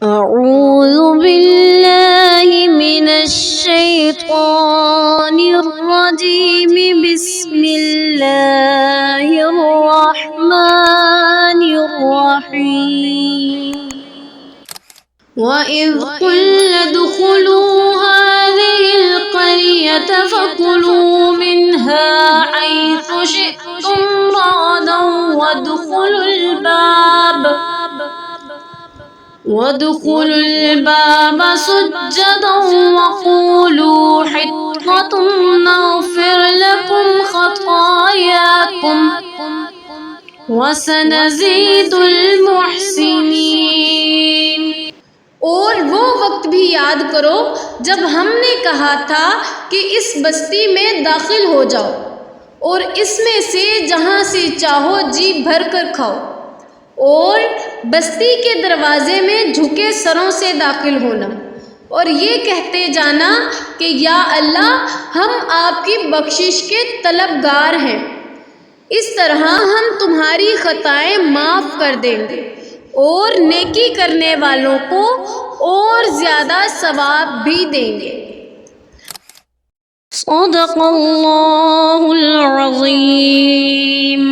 أعوذ بالله من الشيطان الرجيم بسم الله الرحمن الرحيم وإذ قلنا ادخلوا هذه القرية فكلوا منها حيث شئتم رغدا وادخلوا الباب سجدا وقولوا حطة نغفر لكم خطاياكم وسنزيد المحسنين। और वो वक्त भी याद करो जब हमने कहा था कि इस बस्ती में दाखिल हो जाओ और इसमें से जहाँ से चाहो जी भर कर खाओ, और बस्ती के दरवाजे में झुके सरों से दाखिल होना और ये कहते जाना कि या अल्लाह हम आपकी बख्शिश के तलबगार हैं। इस तरह हम तुम्हारी खताएं माफ़ कर देंगे और नेकी करने वालों को और ज़्यादा सवाब भी देंगे। सदक़ल्लाहुल अज़ीम।